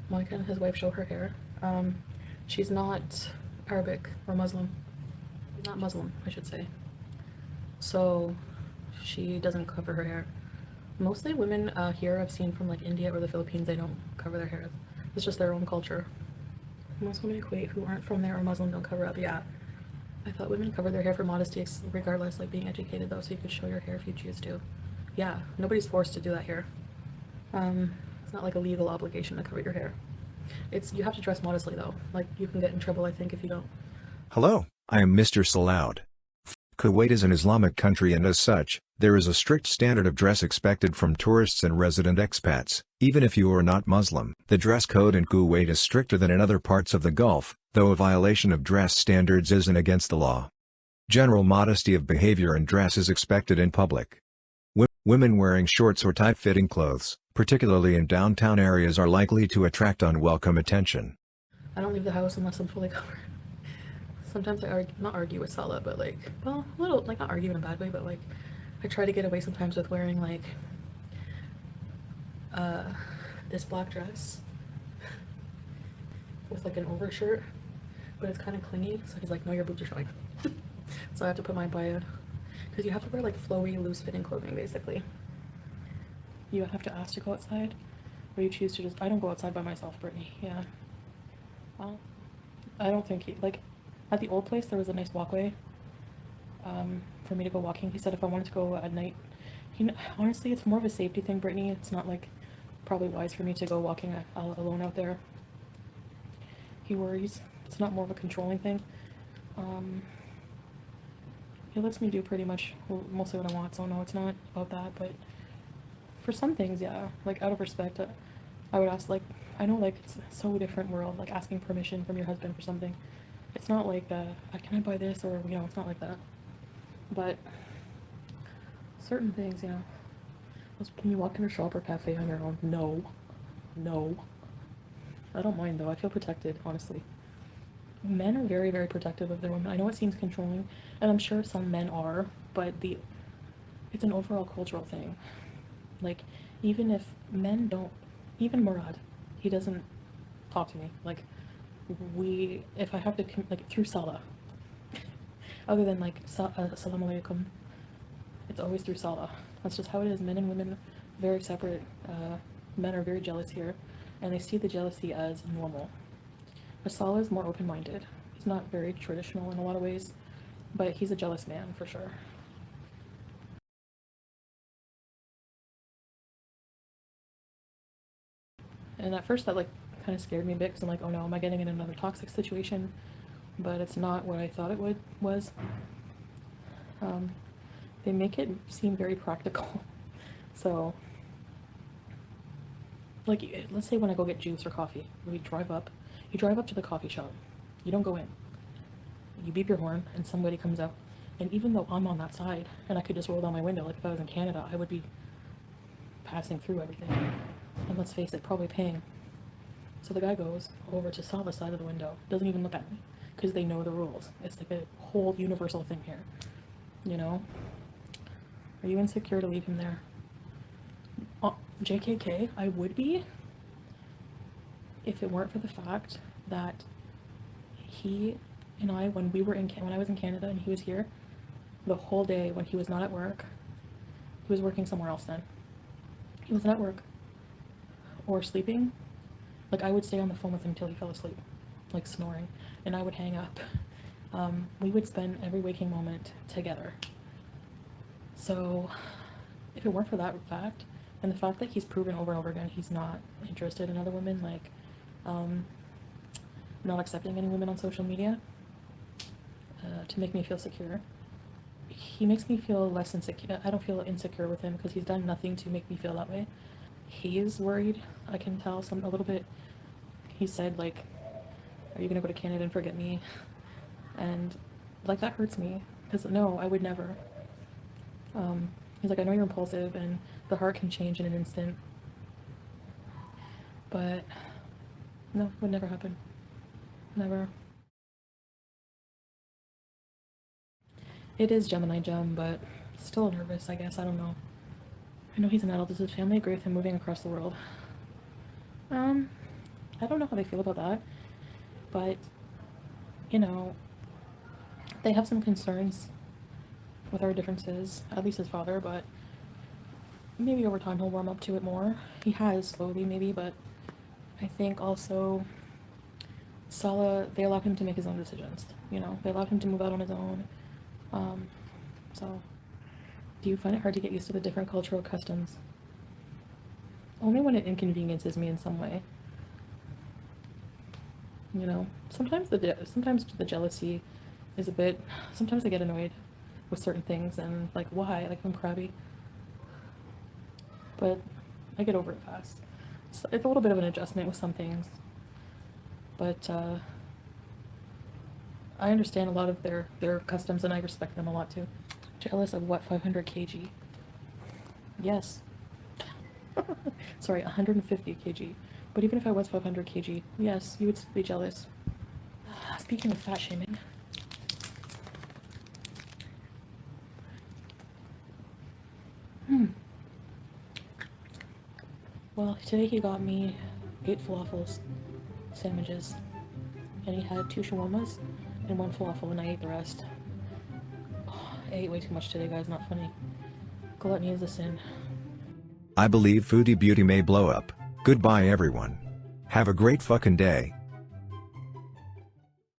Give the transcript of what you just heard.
Monica and his wife show her hair. She's not Arabic or Muslim. Not Muslim, I should say. So she doesn't cover her hair. Mostly women here I've seen from like India or the Philippines, they don't cover their hair. It's just their own culture. Most women in Kuwait who aren't from there or Muslim don't cover up. Yeah, I thought women cover their hair for modesty regardless, like being educated though, so you could show your hair if you choose to. Yeah, nobody's forced to do that here. It's not like a legal obligation to cover your hair. You have to dress modestly though. Like you can get in trouble I think if you don't. Hello, I am Mr. Salah. Kuwait is an Islamic country and as such, there is a strict standard of dress expected from tourists and resident expats, even if you are not Muslim. The dress code in Kuwait is stricter than in other parts of the Gulf, though a violation of dress standards isn't against the law. General modesty of behavior and dress is expected in public. Women wearing shorts or tight-fitting clothes, particularly in downtown areas, are likely to attract unwelcome attention. I don't leave the house unless I'm fully covered. Sometimes I not argue with Salah, but like, well, a little, like not argue in a bad way, but like, I try to get away sometimes with wearing like, this black dress with like an overshirt, but it's kind of clingy, so he's like, no, your boobs are showing. So I have to put mine by because you have to wear like flowy, loose-fitting clothing, basically. You have to ask to go outside, or you choose to just, I don't go outside by myself, Brittany, yeah. Well, I don't think like, at the old place, there was a nice walkway for me to go walking. He said if I wanted to go at night, honestly, it's more of a safety thing, Brittany. It's not like probably wise for me to go walking alone out there. He worries. It's not more of a controlling thing. He lets me do pretty much mostly what I want, so no, it's not about that. But for some things, yeah, like out of respect, I would ask, like, I know, like, it's so different world, like asking permission from your husband for something. It's not like, can I buy this, or, you know, it's not like that. But certain things, you know. Can you walk in a shop or cafe on your own? No. No. I don't mind, though. I feel protected, honestly. Men are very, very protective of their women. I know it seems controlling, and I'm sure some men are, but it's an overall cultural thing. Like, even if men don't, even Murad, he doesn't talk to me. Like, if I have to, like, through Salah, other than like, Assalamu alaikum, it's always through Salah. That's just how it is. Men and women, very separate. Men are very jealous here, and they see the jealousy as normal. But Salah is more open-minded. He's not very traditional in a lot of ways, but he's a jealous man for sure. And at first that like kind of scared me a bit because I'm like, oh no, am I getting in another toxic situation? But it's not what I thought it was. They make it seem very practical. So, like, let's say when I go get juice or coffee, you drive up to the coffee shop. You don't go in. You beep your horn and somebody comes up. And even though I'm on that side and I could just roll down my window, like if I was in Canada, I would be passing through everything. And let's face it, probably paying. So the guy goes over to Salah's side of the window, doesn't even look at me, because they know the rules. It's like a whole universal thing here, you know? Are you insecure to leave him there? JKK, I would be, if it weren't for the fact that he and I, when I was in Canada and he was here, the whole day when he was not at work, he was working somewhere else then. He wasn't at work or sleeping. Like, I would stay on the phone with him until he fell asleep, like snoring, and I would hang up. We would spend every waking moment together. So if it weren't for that fact, and the fact that he's proven over and over again he's not interested in other women, like not accepting any women on social media to make me feel secure, he makes me feel less insecure. I don't feel insecure with him because he's done nothing to make me feel that way. He is worried, I can tell a little bit. He said, like, are you gonna go to Canada and forget me? And like, that hurts me because no, I would never. He's like, I know you're impulsive and the heart can change in an instant, but no, would never happen. Never. It is Gemini Gem, but still nervous, I guess. I don't know. I know he's an adult. Does his family agree with him moving across the world? I don't know how they feel about that, but, you know, they have some concerns with our differences, at least his father, but maybe over time he'll warm up to it more. He has slowly, maybe, but I think also Salah, they allow him to make his own decisions. You know, they allow him to move out on his own. So, do you find it hard to get used to the different cultural customs? Only when it inconveniences me in some way. You know, sometimes the jealousy is a bit. Sometimes I get annoyed with certain things and like why? Like I'm crabby. But I get over it fast. It's a little bit of an adjustment with some things, but I understand a lot of their customs and I respect them a lot too. Jealous of what? 500 kg? Yes. Sorry, 150 kg. But even if I was 500 kg, yes, you would be jealous. Speaking of fat shaming. Well, today he got me 8 falafels sandwiches, and he had 2 shawarmas and 1 falafel, and I ate the rest. Oh, I ate way too much today, guys, not funny. Gluttony is a sin. I believe Foodie Beauty may blow up. Goodbye everyone. Have a great fucking day.